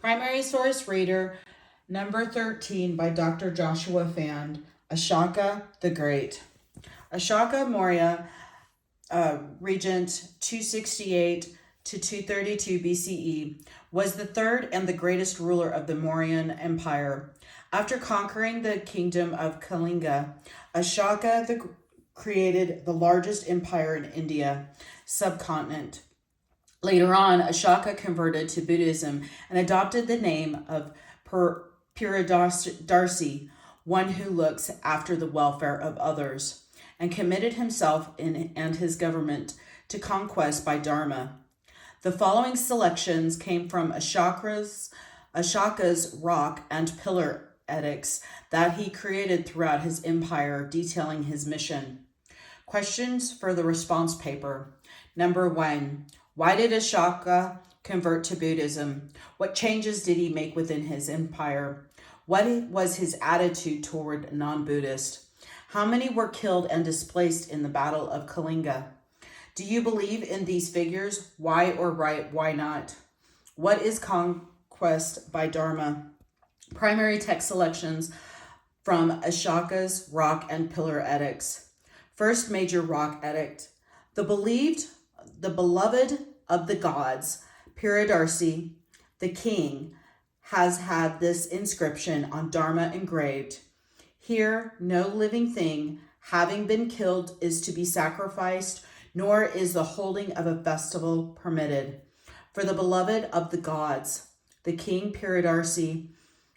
Primary source reader, number 13 by Dr. Joshua Fand, Ashoka the Great. Ashoka Maurya, regent 268 to 232 BCE, was the third and the greatest ruler of the Mauryan Empire. After conquering the kingdom of Kalinga, Ashoka created the largest empire in India subcontinent. Later on, Ashoka converted to Buddhism and adopted the name of Puridarsi, one who looks after the welfare of others, and committed himself and his government to conquest by Dharma. The following selections came from Ashoka's rock and pillar edicts that he created throughout his empire, detailing his mission. Questions for the response paper. Number 1. Why did Ashoka convert to Buddhism? What changes did he make within his empire? What was his attitude toward non-Buddhist? How many were killed and displaced in the Battle of Kalinga? Do you believe in these figures? Why or why not? What is Conquest by Dharma? Primary text selections from Ashoka's rock and pillar edicts. First major rock edict. The beloved of the gods, Puridarsi, the king, has had this inscription on Dharma engraved. Here, no living thing, having been killed, is to be sacrificed, nor is the holding of a festival permitted. For the beloved of the gods, the king Puridarsi,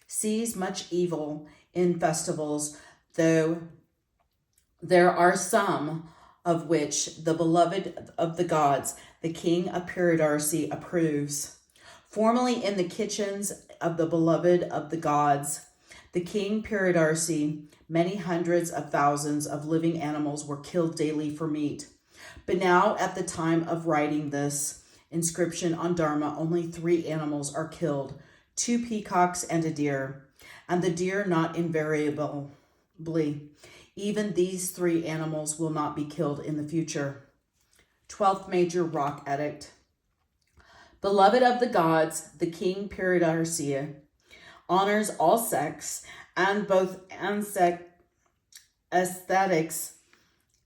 sees much evil in festivals, though there are some of which the beloved of the gods, the king of Puridarsi, approves. Formerly in the kitchens of the beloved of the gods, the king Puridarsi, many hundreds of thousands of living animals were killed daily for meat. But now, at the time of writing this inscription on Dharma, only 3 animals are killed, 2 peacocks and a deer, and the deer not invariably. Even these 3 animals will not be killed in the future. 12th major rock edict. Beloved of the gods, the king Puridarsi honors all sects and both aesthetics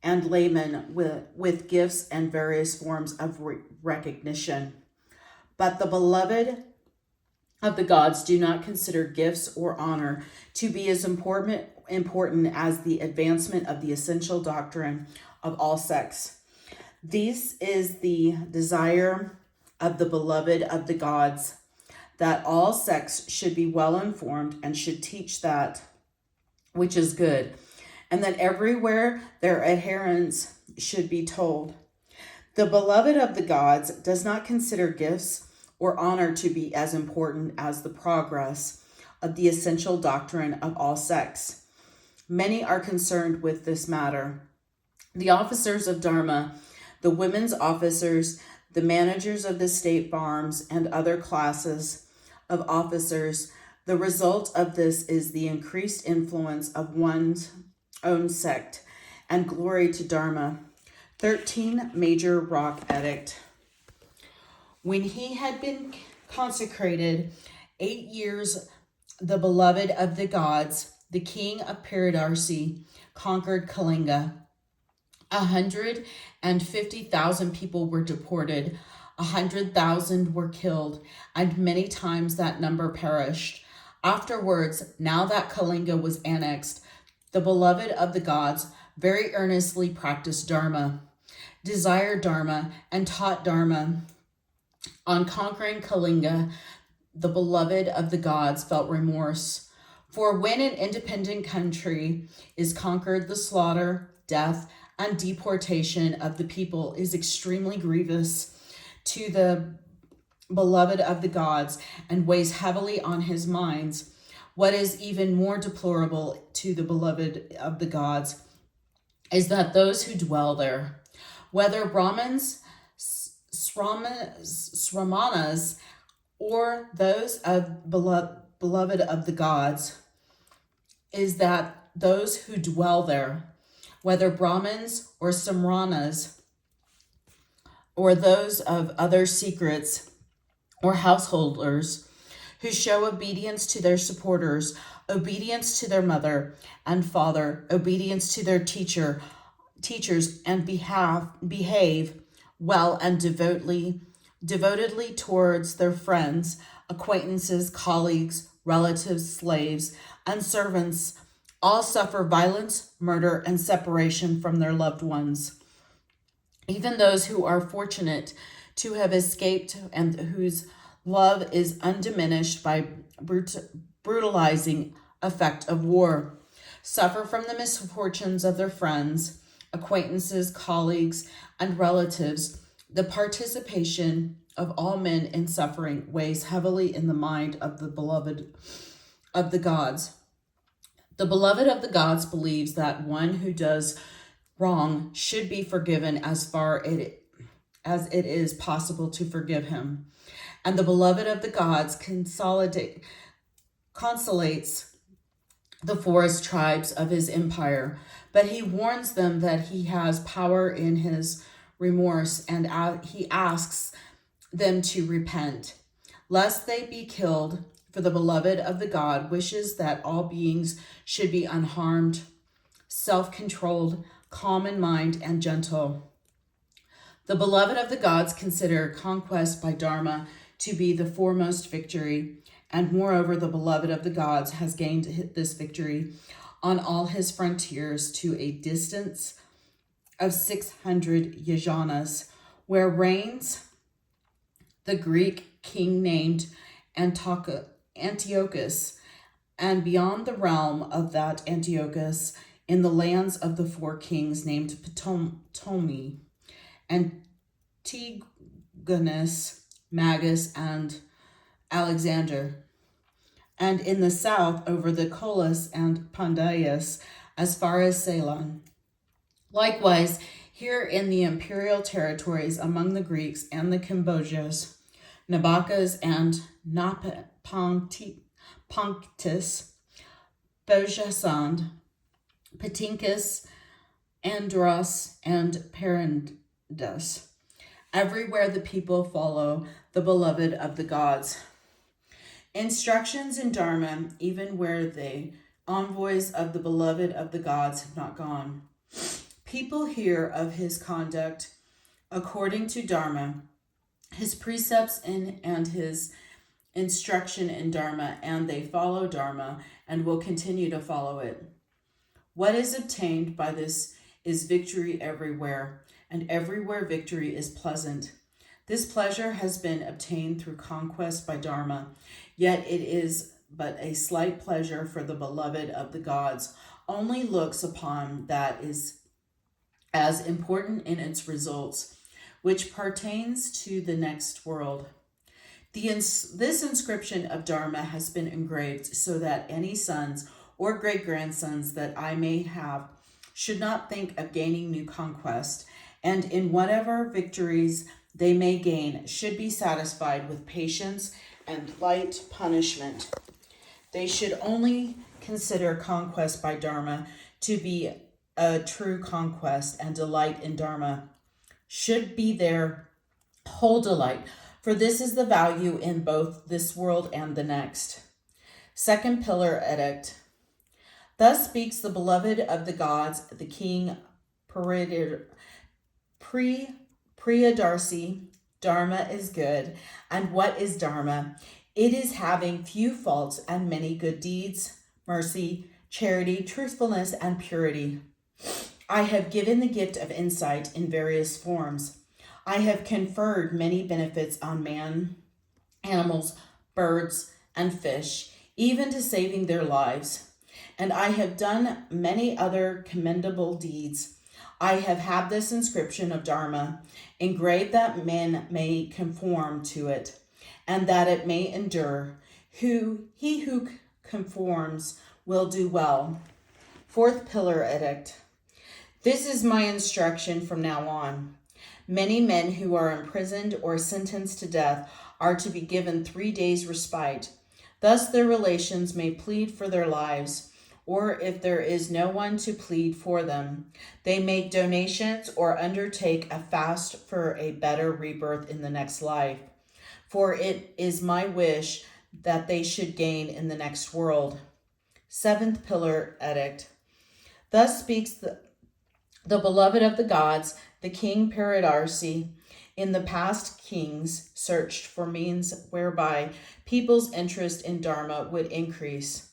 and laymen with gifts and various forms of recognition. But the beloved of the gods do not consider gifts or honor to be as important as the advancement of the essential doctrine of all sects. This is the desire of the beloved of the gods, that all sects should be well informed and should teach that which is good, and that everywhere their adherents should be told. The beloved of the gods does not consider gifts or honor to be as important as the progress of the essential doctrine of all sects. Many are concerned with this matter. The officers of Dharma, the women's officers, the managers of the state farms, and other classes of officers, the result of this is the increased influence of one's own sect and glory to Dharma. 13 major rock edict. When he had been consecrated 8 years, the beloved of the gods, the king of Puridarsi, conquered Kalinga. 150,000 people were deported, 100,000 were killed, and many times that number perished. Afterwards, now that Kalinga was annexed, the beloved of the gods very earnestly practiced Dharma, desired Dharma, and taught Dharma. On conquering Kalinga, the beloved of the gods felt remorse. For when an independent country is conquered, the slaughter, death, and deportation of the people is extremely grievous to the beloved of the gods and weighs heavily on his minds. What is even more deplorable to the beloved of the gods is that those who dwell there, whether Brahmins, Sramanas, or those of beloved of the gods, is that those who dwell there, whether Brahmins or Samranas, or those of other secrets or householders, who show obedience to their supporters, obedience to their mother and father, obedience to their teachers, and behave well and devotedly towards their friends, acquaintances, colleagues, relatives, slaves, and servants, all suffer violence, murder, and separation from their loved ones. Even those who are fortunate to have escaped and whose love is undiminished by brutalizing effect of war suffer from the misfortunes of their friends, acquaintances, colleagues, and relatives. The participation of all men in suffering weighs heavily in the mind of the beloved of the gods. The beloved of the gods believes that one who does wrong should be forgiven as far as it is possible to forgive him. And the beloved of the gods consolates the forest tribes of his empire, but he warns them that he has power in his remorse, and he asks them to repent, lest they be killed. For the beloved of the god wishes that all beings should be unharmed, self-controlled, calm in mind, and gentle. The beloved of the gods consider conquest by Dharma to be the foremost victory, and moreover, the beloved of the gods has gained this victory on all his frontiers to a distance of 600 yojanas, where reigns the Greek king named Antiochus, and beyond the realm of that Antiochus, in the lands of the four kings named Ptolemy, Antigonus, Magus, and Alexander, and in the south over the Colus and Pandias as far as Ceylon. Likewise, here in the imperial territories among the Greeks and the Cambodias, Nabakas and Pontus, Bojasand, Patincus, Andros, and Perindus. Everywhere the people follow the beloved of the gods. Instructions in Dharma, even where the envoys of the beloved of the gods have not gone. People hear of his conduct according to Dharma, his precepts and his instruction in Dharma, and they follow Dharma and will continue to follow it. What is obtained by this is victory everywhere, and everywhere victory is pleasant. This pleasure has been obtained through conquest by Dharma, yet it is but a slight pleasure, for the beloved of the gods only looks upon that is as important in its results, which pertains to the next world. This inscription of Dharma has been engraved so that any sons or great-grandsons that I may have should not think of gaining new conquest, and in whatever victories they may gain should be satisfied with patience and light punishment. They should only consider conquest by Dharma to be a true conquest, and delight in Dharma should be their whole delight, for this is the value in both this world and the next. Second pillar edict. Thus speaks the beloved of the gods, the king Priyadarsi. Dharma is good. And what is Dharma? It is having few faults and many good deeds, mercy, charity, truthfulness, and purity. I have given the gift of insight in various forms. I have conferred many benefits on man, animals, birds, and fish, even to saving their lives. And I have done many other commendable deeds. I have had this inscription of Dharma engraved that men may conform to it, and that it may endure. He who conforms will do well. Fourth pillar edict. This is my instruction from now on. Many men who are imprisoned or sentenced to death are to be given 3 days' respite. Thus their relations may plead for their lives, or if there is no one to plead for them, they make donations or undertake a fast for a better rebirth in the next life. For it is my wish that they should gain in the next world. Seventh Pillar Edict. Thus speaks the beloved of the gods, the King Paradarsi. In the past, kings searched for means whereby people's interest in Dharma would increase.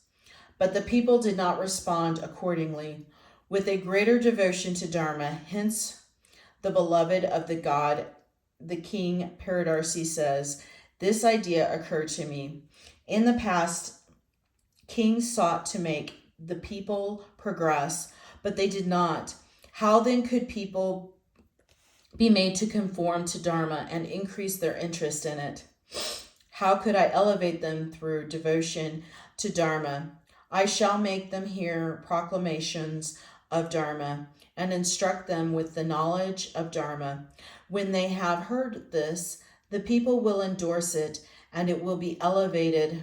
But the people did not respond accordingly with a greater devotion to Dharma. Hence, the beloved of the god, the King Paradarsi says, this idea occurred to me. In the past, kings sought to make the people progress, but they did not. How then could people be made to conform to Dharma and increase their interest in it? How could I elevate them through devotion to Dharma? I shall make them hear proclamations of Dharma and instruct them with the knowledge of Dharma. When they have heard this, the people will endorse it, and it will be elevated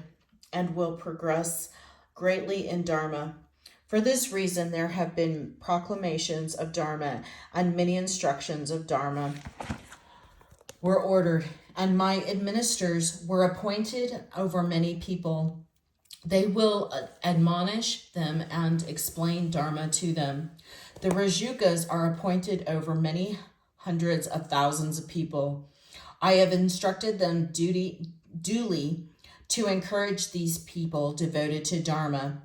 and will progress greatly in Dharma. For this reason, there have been proclamations of Dharma, and many instructions of Dharma were ordered, and my administrators were appointed over many people. They will admonish them and explain Dharma to them. The Rajukas are appointed over many hundreds of thousands of people. I have instructed them duly to encourage these people devoted to Dharma.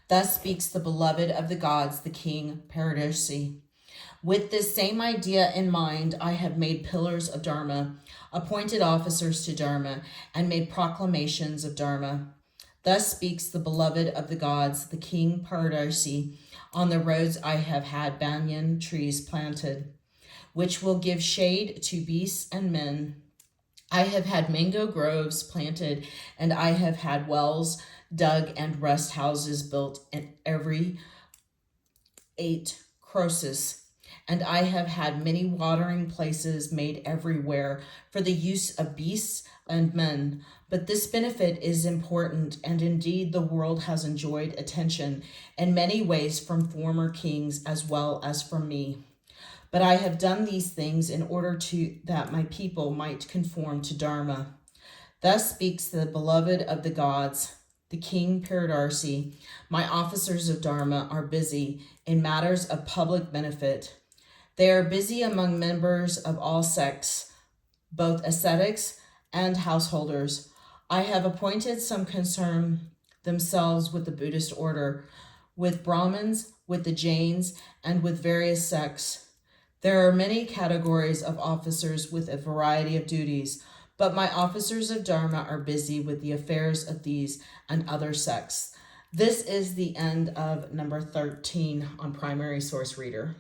Thus speaks the beloved of the gods, the King Paradarsi. With this same idea in mind, I have made pillars of Dharma, appointed officers to Dharma, and made proclamations of Dharma. Thus speaks the beloved of the gods, the King Paradarsi. On the roads I have had banyan trees planted, which will give shade to beasts and men. I have had mango groves planted, and I have had wells dug and rest houses built in every 8 crosses. And I have had many watering places made everywhere for the use of beasts and men. But this benefit is important, and indeed the world has enjoyed attention in many ways from former kings as well as from me. But I have done these things in order that my people might conform to Dharma. Thus speaks the beloved of the gods, the King Paradarsi. My officers of Dharma are busy in matters of public benefit. They are busy among members of all sects, both ascetics and householders. I have appointed some concern themselves with the Buddhist order, with Brahmins, with the Jains, and with various sects. There are many categories of officers with a variety of duties, but my officers of Dharma are busy with the affairs of these and other sects. This is the end of number 13 on Primary Source Reader.